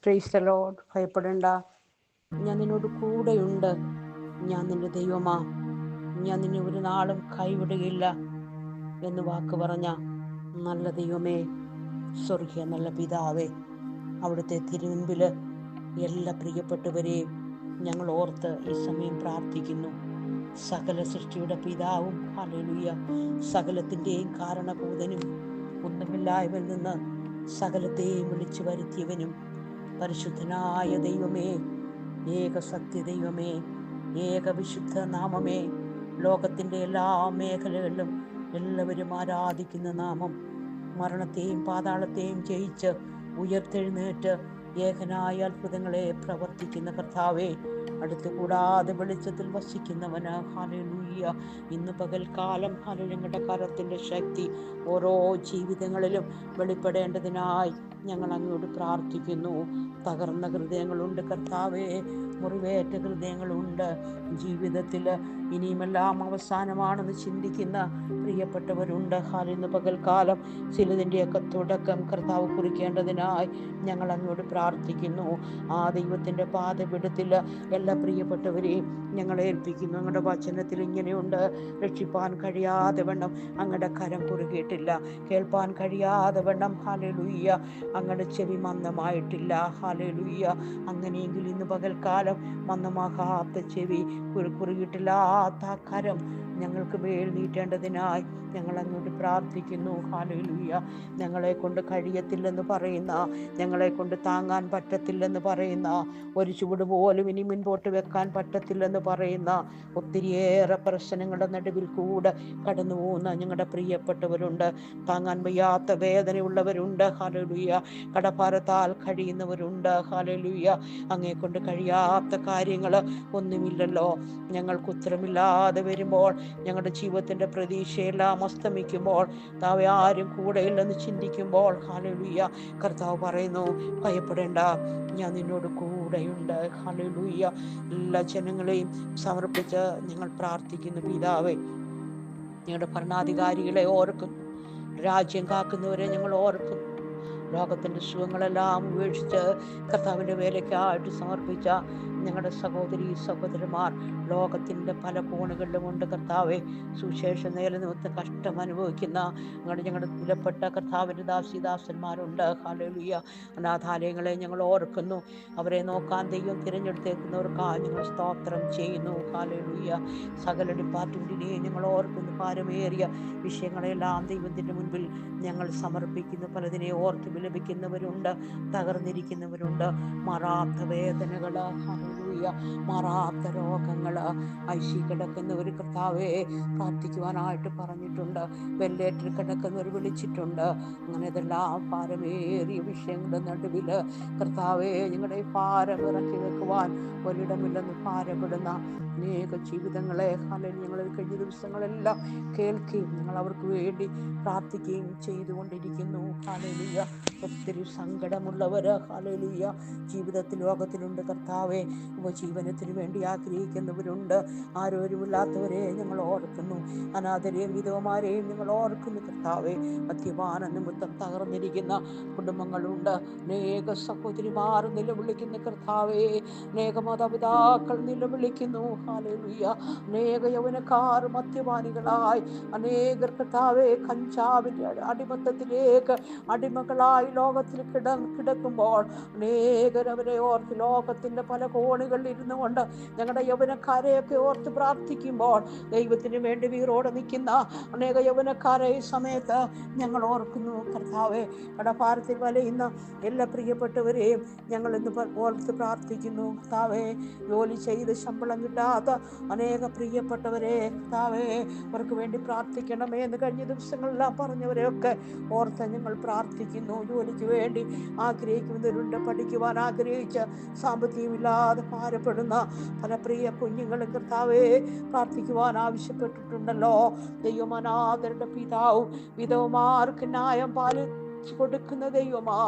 Praise the Lord. ഭയപ്പെടേണ്ട, ഞാൻ നിന്നോട് കൂടെയുണ്ട്. ഞാൻ നിന്റെ ദൈവമാ, ഞാൻ നിന്നെ ഒരു നാളും കൈവിടുകയില്ല എന്ന് വാക്ക് പറഞ്ഞ നല്ല ദൈവമേ, സ്വർഗീയ നല്ല പിതാവേ, അവിടുത്തെ തിരുമുൻപിൽ എല്ലാ പ്രിയപ്പെട്ടവരെയും ഞങ്ങൾ ഓർത്ത് ഈ സമയം പ്രാർത്ഥിക്കുന്നു. സകല സൃഷ്ടിയുടെ പിതാവും, ഹല്ലേലൂയ, സകലത്തിൻ്റെയും കാരണഭൂതനും, ഒന്നുമില്ലായ്മയിൽ നിന്ന് സകലത്തെയും വിളിച്ചു വരുത്തിയവനും, പരിശുദ്ധനായ ദൈവമേ, ഏക സത്യ ദൈവമേ, ഏക വിശുദ്ധ നാമമേ, ലോകത്തിൻ്റെ എല്ലാ മേഖലകളിലും എല്ലാവരും ആരാധിക്കുന്ന നാമം, മരണത്തെയും പാതാളത്തെയും ജയിച്ച് ഉയർത്തെഴുന്നേറ്റ് ഏകനായ അത്ഭുതങ്ങളെ പ്രവർത്തിക്കുന്ന കർത്താവേ, അടുത്തു കൂടാതെ വെളിച്ചത്തിൽ വസിക്കുന്നവന്, ഹല്ലേലൂയ, ഇന്ന് പകൽക്കാലം ഹല്ലേലൂയ കരത്തിൻ്റെ ശക്തി ഓരോ ജീവിതങ്ങളിലും വെളിപ്പെടേണ്ടതിനായി ഞങ്ങൾ അങ്ങോട്ട് പ്രാർത്ഥിക്കുന്നു. തകർന്ന ഹൃദയങ്ങളുണ്ട് കർത്താവേ, മുറിവേറ്റ ഹൃദയങ്ങളുണ്ട്. ജീവിതത്തിൽ ഇനിയുമെല്ലാം അവസാനമാണെന്ന് ചിന്തിക്കുന്ന പ്രിയപ്പെട്ടവരുണ്ട്. ഇന്ന് പകൽക്കാലം ചിലതിൻ്റെയൊക്കെ തുടക്കം കർത്താവ് കുറിക്കേണ്ടതിനായി ഞങ്ങൾ അങ്ങോട്ട് പ്രാർത്ഥിക്കുന്നു. ആ ദൈവത്തിൻ്റെ പാതപിടത്തിൽ എല്ലാ പ്രിയപ്പെട്ടവരെയും ഞങ്ങൾ ഏൽപ്പിക്കുന്നു. അങ്ങയുടെ വചനത്തിൽ ഇങ്ങനെയുണ്ട്: രക്ഷിപ്പാൻ കഴിയാതെ വണ്ണം അങ്ങയുടെ കരം കുറുകിയിട്ടില്ല, കേൾപ്പാൻ കഴിയാതെ വണ്ണം, ഹല്ലേലൂയ, അങ്ങയുടെ ചെവി മന്ദമായിട്ടില്ല. ഹല്ലേലൂയ. അങ്ങനെയെങ്കിൽ ഇന്ന് പകൽക്കാലം മന്ദമാകാത്ത ചെവി, കുറുകിയിട്ടില്ലാത്ത കരം ഞങ്ങൾക്ക് മേൽ നീട്ടേണ്ടതിനായി ഞങ്ങൾ അങ്ങോട്ട് പ്രാർത്ഥിക്കുന്നു. ഹല്ലേലൂയ. ഞങ്ങളെ കൊണ്ട് കഴിയത്തില്ലെന്ന് പറയുന്ന, ഞങ്ങളെ കൊണ്ട് താങ്ങാൻ പറ്റത്തില്ലെന്ന് പറയുന്ന, ഒരു ചുവട് പോലും ഇനി മുൻപോട്ട് വെക്കാൻ പറ്റത്തില്ലെന്ന് പറയുന്ന, ഒത്തിരിയേറെ പ്രശ്നങ്ങളുടെ നടുവിൽ കൂടെ കടന്നു പോകുന്ന ഞങ്ങളുടെ പ്രിയപ്പെട്ടവരുണ്ട്. താങ്ങാൻ വയ്യാത്ത വേദനയുള്ളവരുണ്ട്. ഹല്ലേലൂയ. കടഭാരത്താൽ കഴിയുന്നവരുണ്ട്. ഹല്ലേലൂയ. അങ്ങേ കൊണ്ട് കഴിയാത്ത കാര്യങ്ങൾ ഒന്നുമില്ലല്ലോ. ഞങ്ങൾക്ക് ഉത്തരമില്ലാതെ വരുമ്പോൾ, ഞങ്ങളുടെ ജീവിതത്തിൻ്റെ പ്രതീക്ഷയെല്ലാം അസ്തമിക്കുമ്പോൾ, താവേ ആരും കൂടെയില്ലെന്ന് ചിന്തിക്കുമ്പോൾ, ഹല്ലേലൂയ, കർത്താവ് പറയുന്നു, ഭയപ്പെടേണ്ട, ഞാൻ നിന്നോട് കൂടെയുണ്ട്. ഹല്ലേലൂയ. എല്ലാ ജനങ്ങളെയും സമർപ്പിച്ച് ഞങ്ങൾ പ്രാർത്ഥിക്കുന്നു. പിതാവേ, ഞങ്ങളുടെ ഭരണാധികാരികളെ ഓർക്കുന്നു, രാജ്യം കാക്കുന്നവരെ ഞങ്ങൾ ഓർക്കുന്നു. ലോകത്തിൻ്റെ സുഖങ്ങളെല്ലാം ഉപേക്ഷിച്ച് കർത്താവിൻ്റെ വേലയ്ക്കായിട്ട് സമർപ്പിച്ച ഞങ്ങളുടെ സഹോദരി സഹോദരന്മാർ ലോകത്തിൻ്റെ പല കോണുകളിലുമുണ്ട്. കർത്താവെ, സുവിശേഷ നിലനിമിത്തം കഷ്ടം അനുഭവിക്കുന്ന ഞങ്ങളുടെ വിലപ്പെട്ട കർത്താവിൻ്റെ ദാസിദാസന്മാരുണ്ട്. ഹല്ലേലൂയ. അനാഥാലയങ്ങളെ ഞങ്ങൾ ഓർക്കുന്നു. അവരെ നോക്കാൻ ദൈവം തിരഞ്ഞെടുത്തേക്കുന്നവർക്കായി ഞങ്ങൾ സ്തോത്രം ചെയ്യുന്നു. ഹല്ലേലൂയ. സകല ഡിപ്പാർട്ട്മെൻറ്റിനെയും ഞങ്ങൾ ഓർക്കുന്നു. ഭാരമേറിയ വിഷയങ്ങളെല്ലാം ദൈവത്തിൻ്റെ മുൻപിൽ ഞങ്ങൾ സമർപ്പിക്കുന്നു. പലതിനെ ഓർത്ത് വിലപിക്കുന്നവരുണ്ട്, തകർന്നിരിക്കുന്നവരുണ്ട്. മാറാത്ത വേദനകൾ, ഹല്ലേലൂയ, മാറാത്ത രോഗങ്ങൾ, ഐസി കിടക്കുന്നവർ കർത്താവെ പ്രാർത്ഥിക്കുവാനായിട്ട് പറഞ്ഞിട്ടുണ്ട്. വെന്റിലേറ്ററിൽ കിടക്കുന്നവർ വിളിച്ചിട്ടുണ്ട്. അങ്ങനെ ഇതെല്ലാം ഭാരമേറിയ വിഷയങ്ങളുടെ നടുവിൽ കർത്താവെ ഞങ്ങളുടെ ഭാരം ഇറക്കി വെക്കുവാൻ ഒരിടമില്ലെന്ന് ഭാരപ്പെടുന്ന അനേക ജീവിതങ്ങളെ ഞങ്ങൾ കഴിഞ്ഞ ദിവസങ്ങളെല്ലാം കേൾക്കുകയും ഞങ്ങൾ അവർക്ക് വേണ്ടി പ്രാർത്ഥിക്കുകയും ചെയ്തുകൊണ്ടിരിക്കുന്നു. ഹല്ലേലൂയ. ഒത്തിരി സങ്കടമുള്ളവർ ഹല്ലേലൂയ ജീവിതത്തിൽ ലോകത്തിലുണ്ട് കർത്താവെ. ഉപജീവനത്തിന് വേണ്ടി ആഗ്രഹിക്കുന്നവരുണ്ട്. ആരോരുമില്ലാത്തവരെ ഞങ്ങൾ ഓർക്കുന്നു. അനാഥരെയും വിധവമാരെയും ഞങ്ങൾ ഓർക്കുന്നു കർത്താവെ. മദ്യപാന നിമിത്തം തകർന്നിരിക്കുന്ന കുടുംബങ്ങളുണ്ട്. അനേക സഹോദരിമാർ നിലവിളിക്കുന്ന കർത്താവെ, അനേക മാതാപിതാക്കൾ നിലവിളിക്കുന്നു. ഹല്ലേലൂയ. അനേക യൗവനക്കാർ മദ്യപാനികളായി, അനേകർ കർത്താവെ കഞ്ചാവിൻ്റെ അടിമത്തത്തിലേക്ക് അടിമകളായി ലോകത്തിൽ കിടക്കുമ്പോൾ, അനേകർ അവരെ ഓർത്ത് ലോകത്തിൻ്റെ പല കോണുകളിൽ ഇരുന്നു കൊണ്ട് ഞങ്ങളുടെ യൗവനക്കാരെയൊക്കെ ഓർത്ത് പ്രാർത്ഥിക്കുമ്പോൾ, ദൈവത്തിന് വേണ്ടി വീറോടെ നിൽക്കുന്ന അനേക യൗവനക്കാരെ ഈ സമയത്ത് ഞങ്ങൾ ഓർക്കുന്നു കർത്താവെ. കടഭാരത്തിൽ വലയുന്ന എല്ലാ പ്രിയപ്പെട്ടവരെയും ഞങ്ങൾ ഇന്ന് ഓർത്ത് പ്രാർത്ഥിക്കുന്നു കർത്താവെ. ജോലി ചെയ്ത് ശമ്പളം കിട്ടാത്ത അനേക പ്രിയപ്പെട്ടവരെ കർത്താവെ, അവർക്ക് വേണ്ടി പ്രാർത്ഥിക്കണമേ എന്ന് കഴിഞ്ഞ ദിവസങ്ങളെല്ലാം പറഞ്ഞവരെയൊക്കെ ഓർത്ത് ഞങ്ങൾ പ്രാർത്ഥിക്കുന്നു. ജോലിക്ക് വേണ്ടി ആഗ്രഹിക്കുന്നവരുണ്ട്, പഠിക്കുവാൻ ആഗ്രഹിച്ച് സാമ്പത്തികമില്ലാതെ ഭാരപ്പെടുന്ന പല പ്രിയ കുഞ്ഞുങ്ങളും കർത്താവെ പ്രാർത്ഥിക്കുവാൻ ആവശ്യപ്പെട്ടിട്ടുണ്ടല്ലോ. ദൈവം അനാഥരുടെ പിതാവും വിധവമാർക്ക് ന്യായം കാണിച്ചു കൊടുക്കുന്ന ദൈവമാ.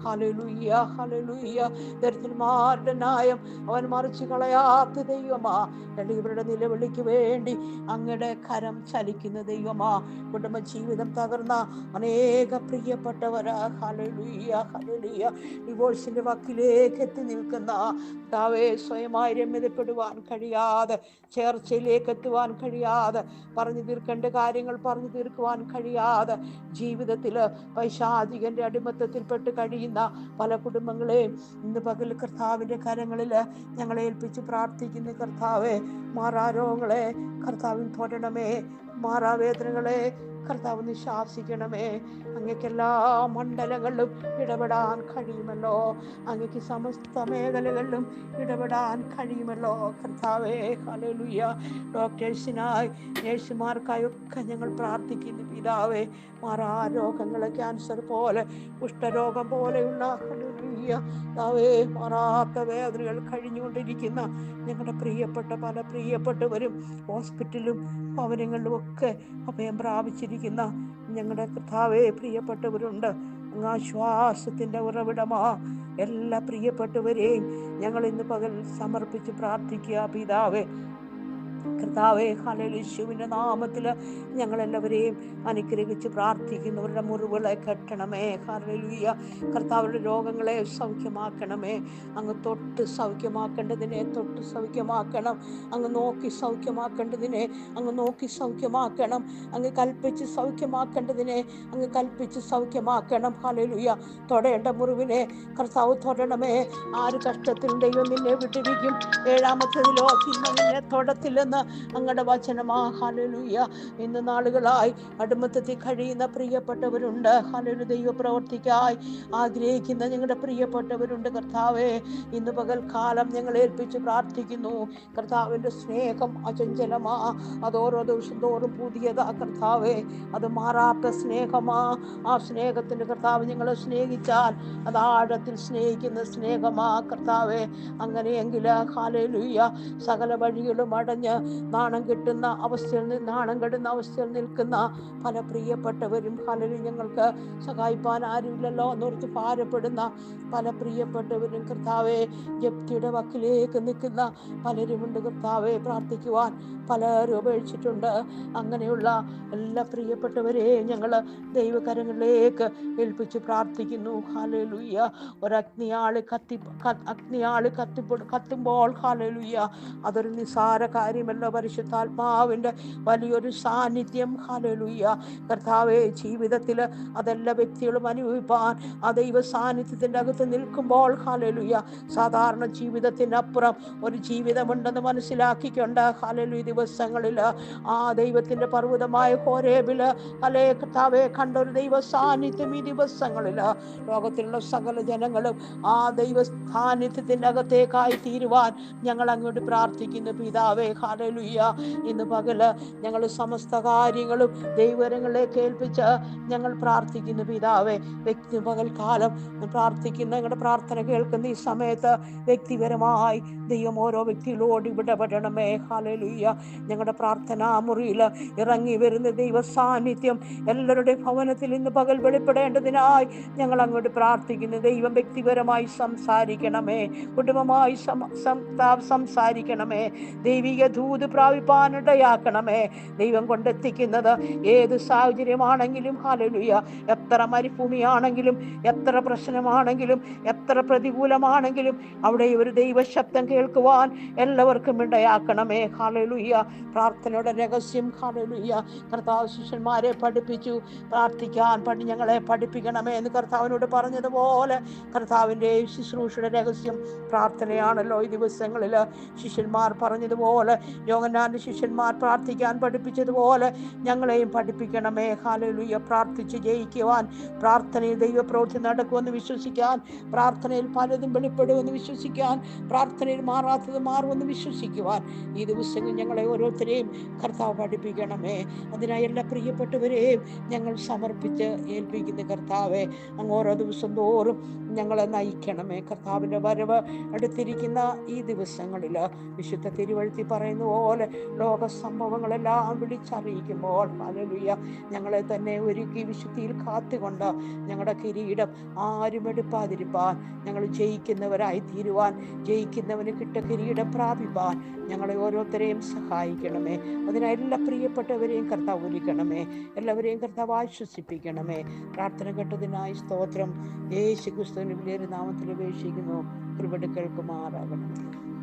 Hallelujah, hallelujah. ദരിദ്രന്മാരുടെ ന്യായം അവൻ മറിച്ചു കളയാത്ത ദൈവമാ. ഇവരുടെ നിലവിളിക്ക് വേണ്ടി അങ്ങയുടെ കരം ചലിക്കുന്ന ദൈവമാ. കുടുംബജീവിതം തകർന്ന അനേക പ്രിയപ്പെട്ടവരാ. Hallelujah, hallelujah. ഡിവോഴ്സിന്റെ വക്കിലേക്ക് എത്തി നിൽക്കുന്ന കർത്താവേ, സ്വയമായി രമ്യതപ്പെടുവാൻ കഴിയാതെ, ചേർച്ചയിലേക്ക് എത്തുവാൻ കഴിയാതെ, പറഞ്ഞു തീർക്കേണ്ട കാര്യങ്ങൾ പറഞ്ഞു തീർക്കുവാൻ കഴിയാതെ, ജീവിതത്തിൽ പൈശാചികന്റെ അടിമത്തത്തിൽപ്പെട്ട് കഴിയുന്ന പല കുടുംബങ്ങളെയും ഇന്ന് പകൽ കർത്താവിന്റെ കരങ്ങളിൽ ഞങ്ങളെ ഏൽപ്പിച്ച് പ്രാർത്ഥിക്കുന്ന കർത്താവേ, മാറാരോഗങ്ങളെ കർത്താവിൻ തൊടണമേ, മാറാവേദനകളെ കർത്താവിന് ശാസിക്കണമേ. അങ്ങക്ക് എല്ലാ മണ്ഡലങ്ങളിലും ഇടപെടാൻ കഴിയുമല്ലോ. അങ്ങക്ക് സമസ്ത മേഖലകളിലും ഇടപെടാൻ കഴിയുമല്ലോ കർത്താവേ. ഹല്ലേലൂയ. ഡോക്ടേഴ്സിനായി, നേഴ്സുമാർക്കായൊക്കെ ഞങ്ങൾ പ്രാർത്ഥിക്കുന്നു പിതാവേ. മാറാ രോഗങ്ങളെ, ക്യാൻസർ പോലെ, കുഷ്ഠരോഗം പോലെയുള്ള ഹല്ലേലൂയ കർത്താവേ, മാറാത്ത വേദനകൾ കഴിഞ്ഞുകൊണ്ടിരിക്കുന്ന ഞങ്ങളുടെ പ്രിയപ്പെട്ട പല പ്രിയപ്പെട്ടവരും ഹോസ്പിറ്റലും ഭവനങ്ങളിലും ഒക്കെ അഭയം പ്രാപിച്ചിരിക്കുന്ന ഞങ്ങളുടെ കർത്താവേ പ്രിയപ്പെട്ടവരുണ്ട്. അങ്ങ് ആശ്വാസത്തിന്റെ ഉറവിടമാ. എല്ലാ പ്രിയപ്പെട്ടവരെയും ഞങ്ങൾ ഇന്ന് പകൽ സമർപ്പിച്ച് പ്രാർത്ഥിക്കുക പിതാവേ. കർത്താവേ, ഹല്ലേലൂയ. യേശുവിന്റെ നാമത്തിൽ ഞങ്ങളെല്ലാവരെയും അനുഗ്രഹിച്ച് പ്രാർത്ഥിക്കുന്നവരുടെ മുറിവുകളെ കെട്ടണമേ. ഹല്ലേലൂയ. കർത്താവരുടെ രോഗങ്ങളെ സൗഖ്യമാക്കണമേ. അങ്ങ് തൊട്ട് സൗഖ്യമാക്കേണ്ടതിനെ തൊട്ട് സൗഖ്യമാക്കണം. അങ്ങ് നോക്കി സൗഖ്യമാക്കേണ്ടതിനെ അങ്ങ് നോക്കി സൗഖ്യമാക്കണം. അങ്ങ് കൽപ്പിച്ച് സൗഖ്യമാക്കേണ്ടതിനെ അങ്ങ് കൽപ്പിച്ച് സൗഖ്യമാക്കണം. ഹല്ലേലൂയ. തൊടേണ്ട മുറിവിനെ കർത്താവ് തൊടണമേ. ആര് കഷ്ടത്തിൽ ദൈവം നിന്നെ വിട്ടിരിക്കും? ഏഴാമത്തേതിലോ പിന്നെ നിന്നെ തൊടത്തില്ലെന്ന് അങ്ങയുടെ വചനമാ. ഹല്ലേലൂയ. ഇന്ന് നാളുകളായി അടിമത്തത്തിൽ കഴിയുന്ന പ്രിയപ്പെട്ടവരുണ്ട്. ഹല്ലേലൂയ. ദൈവ പ്രവർത്തിക്കായി ആഗ്രഹിക്കുന്ന ഞങ്ങളുടെ പ്രിയപ്പെട്ടവരുണ്ട് കർത്താവേ. ഇന്ന് പകൽക്കാലം ഞങ്ങൾ ഏൽപ്പിച്ച് പ്രാർത്ഥിക്കുന്നു. കർത്താവിന്റെ സ്നേഹം അചഞ്ചലമാ. അത് ഓരോ ദിവസം തോറും പുതിയതാ കർത്താവേ. അത് മാറാത്ത സ്നേഹമാ. ആ സ്നേഹത്തിന്റെ കർത്താവ് ഞങ്ങളെ സ്നേഹിച്ചാൽ അത് ആഴത്തിൽ സ്നേഹിക്കുന്ന സ്നേഹമാ കർത്താവേ. അങ്ങനെയെങ്കിൽ ഹല്ലേലൂയ സകല വഴികളും അടഞ്ഞ് നാണം കെട്ടുന്ന അവസ്ഥയിൽ നാണം കെടുന്ന അവസ്ഥയിൽ നിൽക്കുന്ന പല പ്രിയപ്പെട്ടവരും ഹല്ലേലൂയ ഞങ്ങൾക്ക് സഹായിപ്പാൻ ആരുമില്ലല്ലോ എന്നോർത്ത് ഭാരപ്പെടുന്ന പല പ്രിയപ്പെട്ടവരും കർത്താവേ, ജപ്തിയുടെ വക്കിലേക്ക് നിൽക്കുന്ന പലരുമുണ്ട് കർത്താവേ. പ്രാർത്ഥിക്കുവാൻ പലരും ഉപേക്ഷിച്ചിട്ടുണ്ട്. അങ്ങനെയുള്ള എല്ലാ പ്രിയപ്പെട്ടവരെയും ഞങ്ങൾ ദൈവകരങ്ങളിലേക്ക് ഏൽപ്പിച്ച് പ്രാർത്ഥിക്കുന്നു. ഹല്ലേലൂയ. ഒരഗ്നിയാള് കത്തുമ്പോൾ ഹല്ലേലൂയ അതൊരു നിസാര കാര്യമല്ല. പരിശുദ്ധാത്മാവിന്റെ വലിയൊരു സാന്നിധ്യം ഹല്ലേലൂയ കർത്താവേ. ജീവിതത്തിൽ അതെല്ലാ വ്യക്തികളും അനുഭവിപ്പാൻ ആ ദൈവ സാന്നിധ്യത്തിന്റെ അകത്ത് നിൽക്കുമ്പോൾ ഹല്ലേലൂയ സാധാരണ ജീവിതത്തിനപ്പുറം ഒരു ജീവിതമുണ്ടെന്ന് മനസ്സിലാക്കിക്കൊണ്ട് ഹല്ലേലൂയ ദിവസങ്ങളിൽ ആ ദൈവത്തിന്റെ പർവ്വതമായ ഹോരേബില് അല്ലേ കർത്താവേ കണ്ടൊരു ദൈവ സാന്നിധ്യം ഈ ദിവസങ്ങളിൽ ലോകത്തിലുള്ള സകല ജനങ്ങളും ആ ദൈവ സാന്നിധ്യത്തിന്റെ അകത്തേക്കായി തീരുവാൻ ഞങ്ങൾ അങ്ങോട്ട് പ്രാർത്ഥിക്കുന്നു പിതാവേ. ഹല്ലേലൂയ. ഇന്ന് പകല് ഞങ്ങൾ സമസ്ത കാര്യങ്ങളും ദൈവകരങ്ങളിലേക്ക് ഏൽപ്പിച്ച് ഞങ്ങൾ പ്രാർത്ഥിക്കുന്നു പിതാവേ. വ്യക്തി പകൽക്കാലം പ്രാർത്ഥിക്കുന്ന ഞങ്ങളുടെ പ്രാർത്ഥന കേൾക്കുന്ന ഈ സമയത്ത് വ്യക്തിപരമായി ദൈവം ഓരോ വ്യക്തികളോട് ഇടപെടണമേ. ഹല്ലേലൂയ. ഞങ്ങളുടെ പ്രാർത്ഥനാ മുറിയിൽ ഇറങ്ങി വരുന്ന ദൈവ സാന്നിധ്യം എല്ലാവരുടെയും ഭവനത്തിൽ ഇന്ന് പകൽ വെളിപ്പെടേണ്ടതിനായി ഞങ്ങൾ അങ്ങോട്ട് പ്രാർത്ഥിക്കുന്നു. ദൈവം വ്യക്തിപരമായി സംസാരിക്കണമേ. കുടുംബമായി സംസാരിക്കണമേ. ദൈവിക ദൂത് പ്രാപിപ്പാനിടയാക്കണമേ. ദൈവം കൊണ്ടെത്തിക്കുന്നത് ഏത് സാഹചര്യമാണെങ്കിലും ഹല്ലേലൂയ എത്ര മരുഭൂമിയാണെങ്കിലും എത്ര പ്രശ്നമാണെങ്കിലും എത്ര പ്രതികൂലമാണെങ്കിലും അവിടെ ഒരു ദൈവശബ്ദം കേൾക്കുവാൻ എല്ലാവർക്കും ഇടയാക്കണമേ. ഹല്ലേലൂയ. പ്രാർത്ഥനയുടെ രഹസ്യം ഹല്ലേലൂയ കർത്താവ് ശിഷ്യന്മാരെ പഠിപ്പിച്ചു. പ്രാർത്ഥിക്കാൻ ഞങ്ങളെ പഠിപ്പിക്കണമേ എന്ന് കർത്താവിനോട് പറഞ്ഞതുപോലെ കർത്താവിൻ്റെ ശുശ്രൂഷയുടെ രഹസ്യം പ്രാർത്ഥനയാണല്ലോ. ഈ ദിവസങ്ങളിൽ ശിഷ്യന്മാർ പറഞ്ഞതുപോലെ യോഹന്നാന്റെ ശിഷ്യന്മാർ പ്രാർത്ഥിക്കാൻ പഠിപ്പിച്ചതുപോലെ ഞങ്ങളെയും പഠിപ്പിക്കണമേ. ഹല്ലേലൂയ. പ്രാർത്ഥിച്ച് ജയിക്കുവാൻ, പ്രാർത്ഥനയിൽ ദൈവപ്രവൃത്തി നടക്കുമെന്ന് വിശ്വസിക്കാൻ, പ്രാർത്ഥനയിൽ പലതും വെളിപ്പെടുമെന്ന് വിശ്വസിക്കാൻ, പ്രാർത്ഥനയിൽ മാറാത്തത് മാറുമെന്ന് വിശ്വസിക്കുവാൻ ഈ ദിവസങ്ങൾ ഞങ്ങളെ ഓരോരുത്തരെയും കർത്താവ് പഠിപ്പിക്കണമേ. അതിനായി എല്ലാ പ്രിയപ്പെട്ടവരെയും ഞങ്ങൾ സമർപ്പിച്ച് ഏൽപ്പിക്കുന്ന കർത്താവെ അങ്ങ് ഓരോ ദിവസം തോറും ഞങ്ങളെ നയിക്കണമേ. കർത്താവിൻ്റെ വരവ് അടുത്തിരിക്കുന്ന ഈ ദിവസങ്ങളിൽ വിശുദ്ധ തിരുവഴുത്തി പറയുന്ന പോലെ ലോക സംഭവങ്ങളെല്ലാം വിളിച്ചറിയിക്കുമ്പോൾ ഹല്ലേലൂയ ഞങ്ങളെ തന്നെ ഒരുക്കി വിശുദ്ധിയിൽ കാത്തുകൊണ്ട് ഞങ്ങളുടെ കിരീടം ആരും എടുപ്പാതിരിപ്പാൻ, ഞങ്ങൾ ജയിക്കുന്നവരായി തീരുവാൻ, ജയിക്കുന്നവന് കിട്ട കിരീടം പ്രാപിപ്പാൻ ഞങ്ങളെ ഓരോരുത്തരെയും സഹായിക്കണമേ. അതിനായി എല്ലാ പ്രിയപ്പെട്ടവരെയും കർത്താവ് ഒരുക്കണമേ, എല്ലാവരെയും കർത്താവ് ആശ്വസിപ്പിക്കണമേ. പ്രാർത്ഥന കേട്ടതിനായി സ്തോത്രം. യേശു ക്രിസ്തുവിന്റെ വലിയൊരു നാമത്തിൽ അപേക്ഷിക്കുന്നു. കൃപ കേൾക്കുമാറാകണമേ.